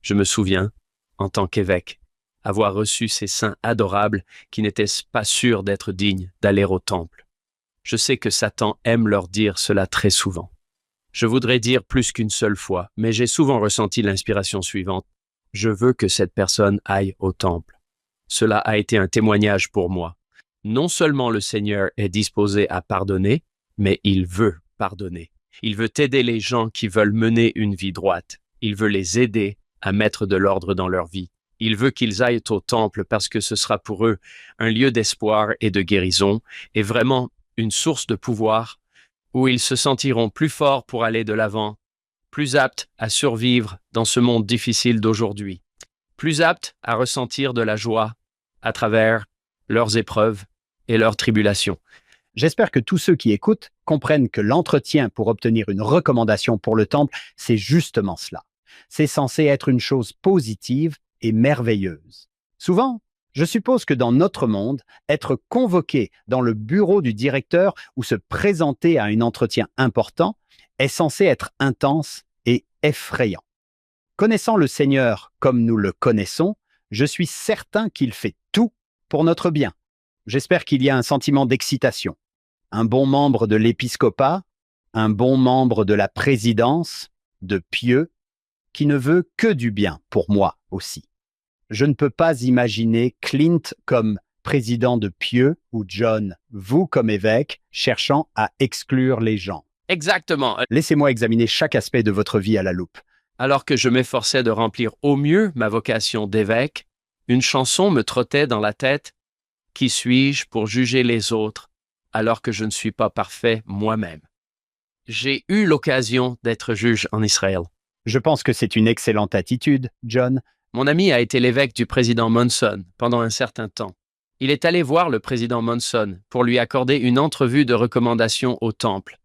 Je me souviens, en tant qu'évêque, avoir reçu ces saints adorables qui n'étaient pas sûrs d'être dignes d'aller au temple. Je sais que Satan aime leur dire cela très souvent. Je voudrais dire plus qu'une seule fois, mais j'ai souvent ressenti l'inspiration suivante. Je veux que cette personne aille au temple. Cela a été un témoignage pour moi. Non seulement le Seigneur est disposé à pardonner, mais il veut pardonner. Il veut aider les gens qui veulent mener une vie droite. Il veut les aider à mettre de l'ordre dans leur vie. Il veut qu'ils aillent au temple parce que ce sera pour eux un lieu d'espoir et de guérison et vraiment une source de pouvoir où ils se sentiront plus forts pour aller de l'avant, plus aptes à survivre dans ce monde difficile d'aujourd'hui, plus aptes à ressentir de la joie à travers leurs épreuves et leurs tribulations. J'espère que tous ceux qui écoutent comprennent que l'entretien pour obtenir une recommandation pour le temple, c'est justement cela. C'est censé être une chose positive et merveilleuse. Souvent, je suppose que dans notre monde, être convoqué dans le bureau du directeur ou se présenter à un entretien important est censé être intense et effrayant. Connaissant le Seigneur comme nous le connaissons, je suis certain qu'il fait tout pour notre bien. J'espère qu'il y a un sentiment d'excitation. Un bon membre de l'épiscopat, un bon membre de la présidence, de pieux, qui ne veut que du bien pour moi aussi. Je ne peux pas imaginer Clint comme président de pieux ou John, vous comme évêque, cherchant à exclure les gens. Exactement. Laissez-moi examiner chaque aspect de votre vie à la loupe. Alors que je m'efforçais de remplir au mieux ma vocation d'évêque, une chanson me trottait dans la tête. Qui suis-je pour juger les autres alors que je ne suis pas parfait moi-même? J'ai eu l'occasion d'être juge en Israël. Je pense que c'est une excellente attitude, John. Mon ami a été l'évêque du président Monson pendant un certain temps. Il est allé voir le président Monson pour lui accorder une entrevue de recommandation au temple.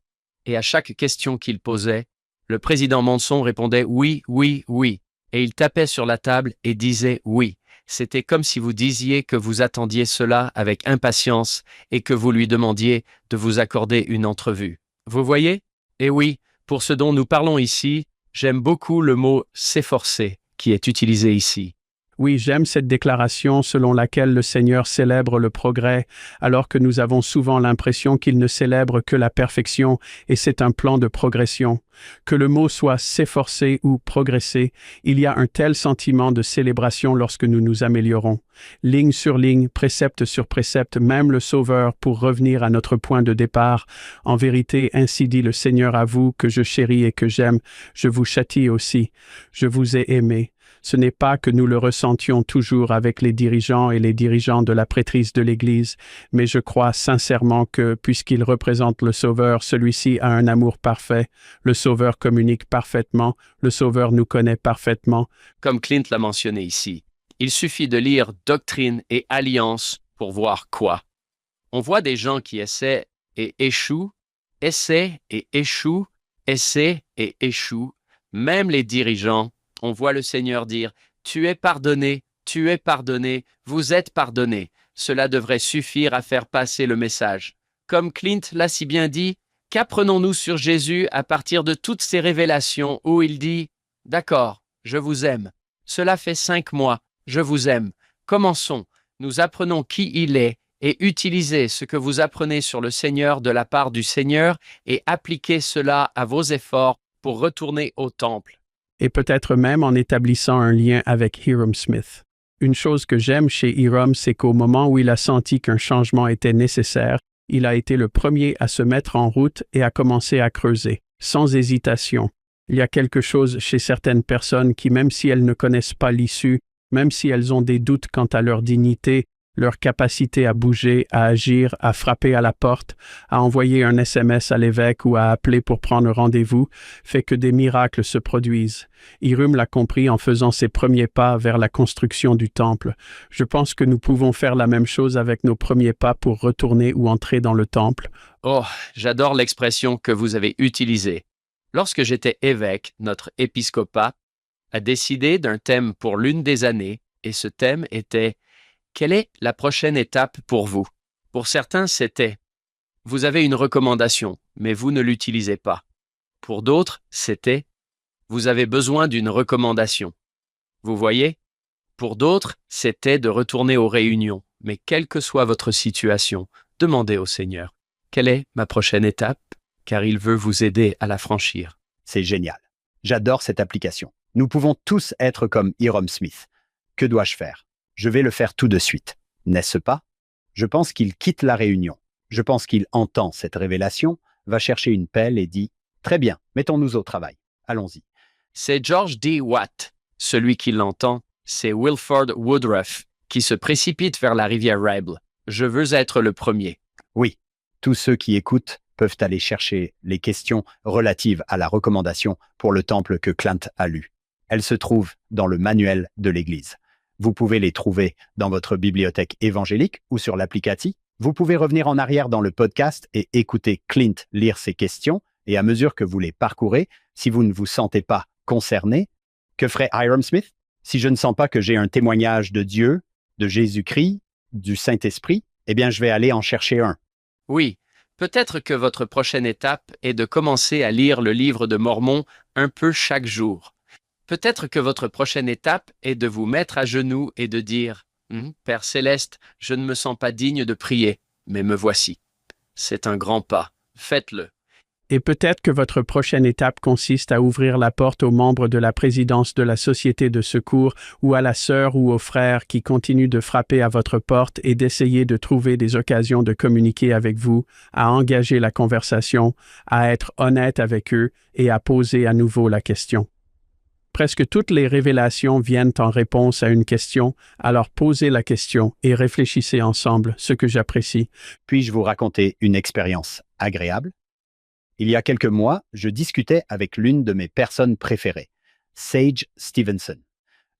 Et à chaque question qu'il posait, le président Monson répondait oui, oui, oui. Et il tapait sur la table et disait oui. C'était comme si vous disiez que vous attendiez cela avec impatience et que vous lui demandiez de vous accorder une entrevue. Vous voyez? Et oui, pour ce dont nous parlons ici, j'aime beaucoup le mot « s'efforcer » qui est utilisé ici. Oui, j'aime cette déclaration selon laquelle le Seigneur célèbre le progrès, alors que nous avons souvent l'impression qu'il ne célèbre que la perfection, et c'est un plan de progression. Que le mot soit s'efforcer ou progresser, il y a un tel sentiment de célébration lorsque nous nous améliorons. Ligne sur ligne, précepte sur précepte, même le Sauveur pour revenir à notre point de départ. En vérité, ainsi dit le Seigneur à vous que je chéris et que j'aime, je vous châtie aussi. Je vous ai aimé. Ce n'est pas que nous le ressentions toujours avec les dirigeants et les dirigeants de la prêtrise de l'Église, mais je crois sincèrement que, puisqu'il représente le Sauveur, celui-ci a un amour parfait, le Sauveur communique parfaitement, le Sauveur nous connaît parfaitement. Comme Clint l'a mentionné ici, il suffit de lire Doctrine et Alliance pour voir quoi. On voit des gens qui essaient et échouent, essaient et échouent, essaient et échouent, même les dirigeants. On voit le Seigneur dire « Tu es pardonné, vous êtes pardonné ». Cela devrait suffire à faire passer le message. Comme Clint l'a si bien dit, qu'apprenons-nous sur Jésus à partir de toutes ces révélations où il dit « D'accord, je vous aime. Cela fait 5 mois, je vous aime. Commençons. Nous apprenons qui il est et utilisez ce que vous apprenez sur le Seigneur de la part du Seigneur et appliquez cela à vos efforts pour retourner au temple. » Et peut-être même en établissant un lien avec Hyrum Smith. Une chose que j'aime chez Hyrum, c'est qu'au moment où il a senti qu'un changement était nécessaire, il a été le premier à se mettre en route et à commencer à creuser, sans hésitation. Il y a quelque chose chez certaines personnes qui, même si elles ne connaissent pas l'issue, même si elles ont des doutes quant à leur dignité, leur capacité à bouger, à agir, à frapper à la porte, à envoyer un SMS à l'évêque ou à appeler pour prendre rendez-vous, fait que des miracles se produisent. Hyrum l'a compris en faisant ses premiers pas vers la construction du temple. Je pense que nous pouvons faire la même chose avec nos premiers pas pour retourner ou entrer dans le temple. Oh, j'adore l'expression que vous avez utilisée. Lorsque j'étais évêque, notre épiscopat a décidé d'un thème pour l'une des années, et ce thème était « Quelle est la prochaine étape pour vous ?» Pour certains, c'était « Vous avez une recommandation, mais vous ne l'utilisez pas. » Pour d'autres, c'était « Vous avez besoin d'une recommandation. » Vous voyez? Pour d'autres, c'était de retourner aux réunions, mais quelle que soit votre situation, demandez au Seigneur « Quelle est ma prochaine étape ?» car il veut vous aider à la franchir. C'est génial. J'adore cette application. Nous pouvons tous être comme Hyrum Smith. Que dois-je faire? Je vais le faire tout de suite. N'est-ce pas? Je pense qu'il quitte la réunion. Je pense qu'il entend cette révélation, va chercher une pelle et dit « Très bien, mettons-nous au travail. Allons-y. » C'est George D. Watt. Celui qui l'entend, c'est Wilford Woodruff, qui se précipite vers la rivière Ribble. Je veux être le premier. Oui, tous ceux qui écoutent peuvent aller chercher les questions relatives à la recommandation pour le temple que Clint a lu. Elles se trouvent dans le manuel de l'Église. Vous pouvez les trouver dans votre bibliothèque évangélique ou sur l'applicati. Vous pouvez revenir en arrière dans le podcast et écouter Clint lire ces questions. Et à mesure que vous les parcourez, si vous ne vous sentez pas concerné, que ferait Hyrum Smith? Si je ne sens pas que j'ai un témoignage de Dieu, de Jésus-Christ, du Saint-Esprit, eh bien je vais aller en chercher un. Oui, peut-être que votre prochaine étape est de commencer à lire le livre de Mormon un peu chaque jour. Peut-être que votre prochaine étape est de vous mettre à genoux et de dire « Père céleste, je ne me sens pas digne de prier, mais me voici. » C'est un grand pas. Faites-le. Et peut-être que votre prochaine étape consiste à ouvrir la porte aux membres de la présidence de la société de secours ou à la sœur ou au frère qui continuent de frapper à votre porte et d'essayer de trouver des occasions de communiquer avec vous, à engager la conversation, à être honnête avec eux et à poser à nouveau la question. Presque toutes les révélations viennent en réponse à une question, alors posez la question et réfléchissez ensemble, ce que j'apprécie. Puis-je vous raconter une expérience agréable? Il y a quelques mois, je discutais avec l'une de mes personnes préférées, Sage Stevenson.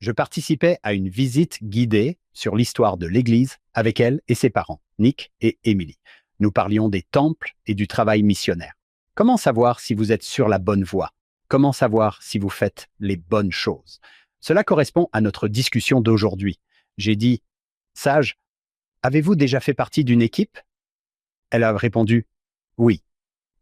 Je participais à une visite guidée sur l'histoire de l'Église avec elle et ses parents, Nick et Emily. Nous parlions des temples et du travail missionnaire. Comment savoir si vous êtes sur la bonne voie? Comment savoir si vous faites les bonnes choses? Cela correspond à notre discussion d'aujourd'hui. J'ai dit, Sage, avez-vous déjà fait partie d'une équipe? Elle a répondu, oui,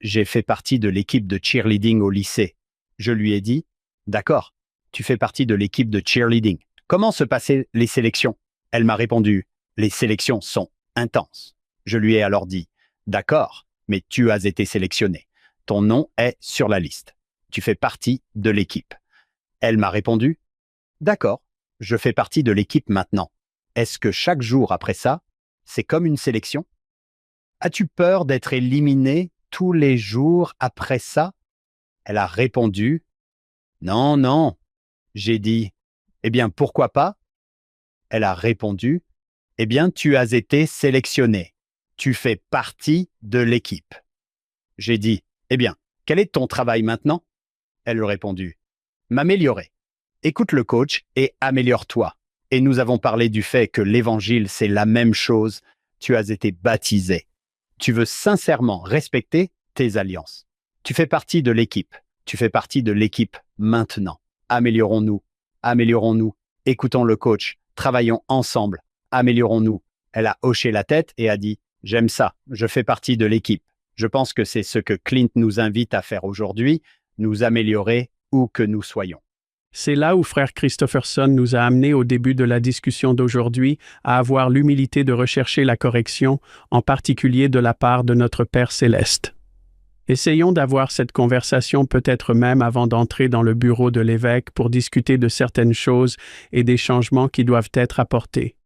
j'ai fait partie de l'équipe de cheerleading au lycée. Je lui ai dit, d'accord, tu fais partie de l'équipe de cheerleading. Comment se passaient les sélections? Elle m'a répondu, les sélections sont intenses. Je lui ai alors dit, d'accord, mais tu as été sélectionné. Ton nom est sur la liste. Tu fais partie de l'équipe. Elle m'a répondu, d'accord, je fais partie de l'équipe maintenant. Est-ce que chaque jour après ça, c'est comme une sélection? As-tu peur d'être éliminé tous les jours après ça? Elle a répondu, non, non. J'ai dit, eh bien, pourquoi pas? Elle a répondu, eh bien, tu as été sélectionné. Tu fais partie de l'équipe. J'ai dit, eh bien, quel est ton travail maintenant? Elle a répondu, m'améliorer. Écoute le coach et améliore-toi. Et nous avons parlé du fait que l'évangile, c'est la même chose. Tu as été baptisé. Tu veux sincèrement respecter tes alliances. Tu fais partie de l'équipe. Tu fais partie de l'équipe maintenant. Améliorons-nous. Améliorons-nous. Écoutons le coach. Travaillons ensemble. Améliorons-nous. Elle a hoché la tête et a dit, j'aime ça. Je fais partie de l'équipe. Je pense que c'est ce que Clint nous invite à faire aujourd'hui, nous améliorer où que nous soyons. C'est là où frère Christopherson nous a amenés au début de la discussion d'aujourd'hui à avoir l'humilité de rechercher la correction, en particulier de la part de notre Père céleste. Essayons d'avoir cette conversation peut-être même avant d'entrer dans le bureau de l'évêque pour discuter de certaines choses et des changements qui doivent être apportés.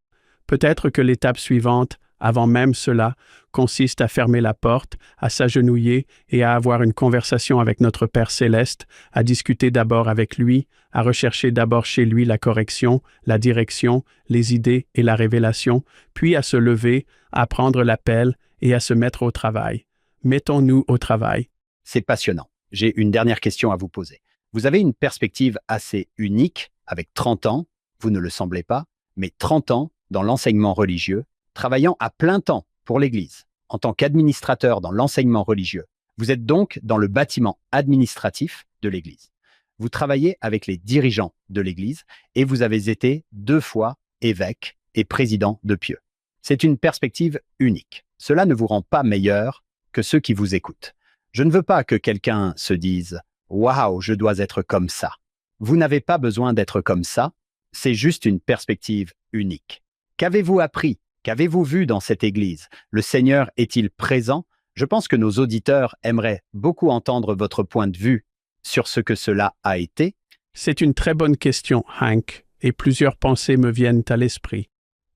Peut-être que l'étape suivante, avant même cela, consiste à fermer la porte, à s'agenouiller et à avoir une conversation avec notre Père céleste, à discuter d'abord avec lui, à rechercher d'abord chez lui la correction, la direction, les idées et la révélation, puis à se lever, à prendre l'appel et à se mettre au travail. Mettons-nous au travail. C'est passionnant. J'ai une dernière question à vous poser. Vous avez une perspective assez unique avec 30 ans, vous ne le semblez pas, mais 30 ans dans l'enseignement religieux, travaillant à plein temps pour l'Église, en tant qu'administrateur dans l'enseignement religieux. Vous êtes donc dans le bâtiment administratif de l'Église. Vous travaillez avec les dirigeants de l'Église et vous avez été 2 fois évêque et président de Pieux. C'est une perspective unique. Cela ne vous rend pas meilleur que ceux qui vous écoutent. Je ne veux pas que quelqu'un se dise « Waouh, je dois être comme ça ». Vous n'avez pas besoin d'être comme ça, c'est juste une perspective unique. Qu'avez-vous appris? Qu'avez-vous vu dans cette Église? Le Seigneur est-il présent? Je pense que nos auditeurs aimeraient beaucoup entendre votre point de vue sur ce que cela a été. C'est une très bonne question, Hank, et plusieurs pensées me viennent à l'esprit.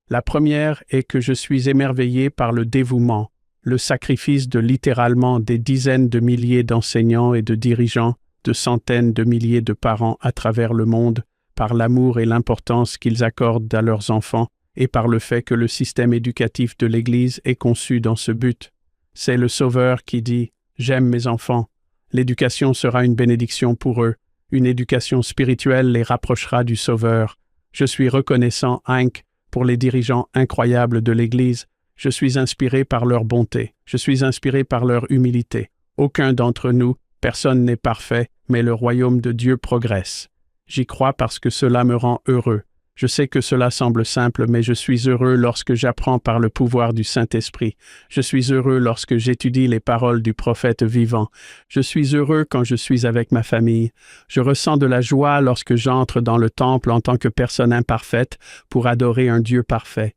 La première est que je suis émerveillé par le dévouement, le sacrifice de littéralement des dizaines de milliers d'enseignants et de dirigeants, de centaines de milliers de parents à travers le monde, par l'amour et l'importance qu'ils accordent à leurs enfants, et par le fait que le système éducatif de l'Église est conçu dans ce but. C'est le Sauveur qui dit « J'aime mes enfants ». L'éducation sera une bénédiction pour eux. Une éducation spirituelle les rapprochera du Sauveur. Je suis reconnaissant, Hank, pour les dirigeants incroyables de l'Église. Je suis inspiré par leur bonté. Je suis inspiré par leur humilité. Aucun d'entre nous, personne n'est parfait, mais le royaume de Dieu progresse. J'y crois parce que cela me rend heureux. Je sais que cela semble simple, mais je suis heureux lorsque j'apprends par le pouvoir du Saint-Esprit. Je suis heureux lorsque j'étudie les paroles du prophète vivant. Je suis heureux quand je suis avec ma famille. Je ressens de la joie lorsque j'entre dans le temple en tant que personne imparfaite pour adorer un Dieu parfait.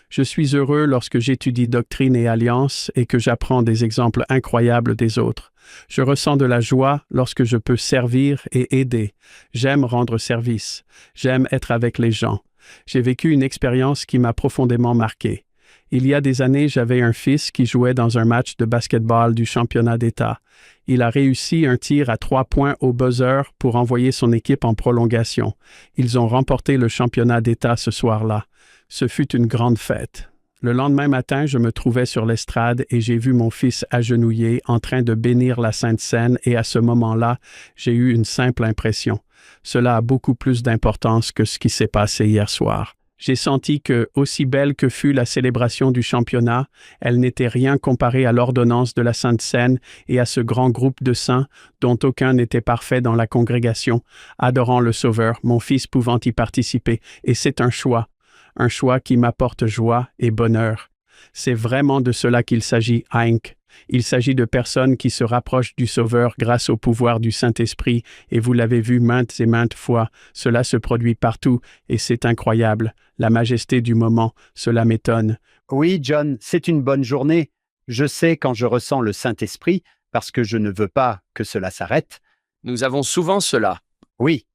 Je suis heureux lorsque j'étudie doctrine et alliance et que j'apprends des exemples incroyables des autres. Je ressens de la joie lorsque je peux servir et aider. J'aime rendre service. J'aime être avec les gens. J'ai vécu une expérience qui m'a profondément marqué. Il y a des années, j'avais un fils qui jouait dans un match de basketball du championnat d'État. Il a réussi un tir à 3 points au buzzer pour envoyer son équipe en prolongation. Ils ont remporté le championnat d'État ce soir-là. Ce fut une grande fête. Le lendemain matin, je me trouvais sur l'estrade et j'ai vu mon fils agenouillé en train de bénir la Sainte Seine et à ce moment-là, j'ai eu une simple impression. Cela a beaucoup plus d'importance que ce qui s'est passé hier soir. J'ai senti que, aussi belle que fut la célébration du championnat, elle n'était rien comparée à l'ordonnance de la Sainte Seine et à ce grand groupe de saints dont aucun n'était parfait dans la congrégation, adorant le Sauveur, mon fils pouvant y participer, et c'est un choix qui m'apporte joie et bonheur. C'est vraiment de cela qu'il s'agit, Hank. Il s'agit de personnes qui se rapprochent du Sauveur grâce au pouvoir du Saint-Esprit, et vous l'avez vu maintes et maintes fois, cela se produit partout, et c'est incroyable. La majesté du moment, cela m'étonne. Oui, John, c'est une bonne journée. Je sais quand je ressens le Saint-Esprit, parce que je ne veux pas que cela s'arrête. Nous avons souvent cela. Oui,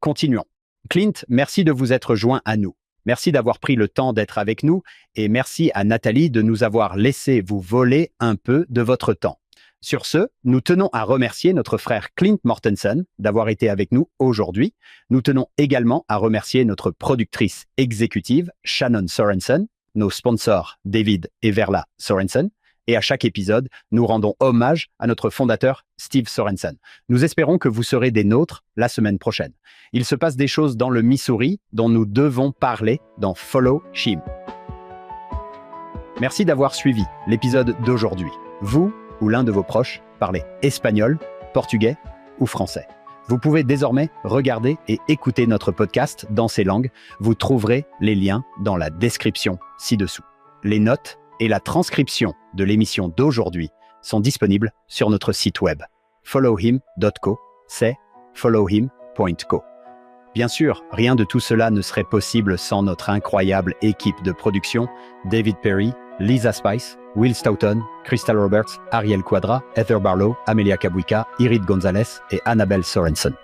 continuons. Clint, merci de vous être joint à nous. Merci d'avoir pris le temps d'être avec nous et merci à Nathalie de nous avoir laissé vous voler un peu de votre temps. Sur ce, nous tenons à remercier notre frère Clint Mortensen d'avoir été avec nous aujourd'hui. Nous tenons également à remercier notre productrice exécutive Shannon Sorensen, nos sponsors David et Verla Sorensen. Et à chaque épisode, nous rendons hommage à notre fondateur Steve Sorensen. Nous espérons que vous serez des nôtres la semaine prochaine. Il se passe des choses dans le Missouri dont nous devons parler dans Follow Him. Merci d'avoir suivi l'épisode d'aujourd'hui. Vous ou l'un de vos proches parlez espagnol, portugais ou français. Vous pouvez désormais regarder et écouter notre podcast dans ces langues. Vous trouverez les liens dans la description ci-dessous. Les notes et la transcription de l'émission d'aujourd'hui sont disponibles sur notre site web followhim.co, c'est followhim.co. Bien sûr, rien de tout cela ne serait possible sans notre incroyable équipe de production, David Perry, Lisa Spice, Will Stoughton, Crystal Roberts, Ariel Quadra, Heather Barlow, Amelia Kabuika, Irid Gonzalez et Annabelle Sorensen.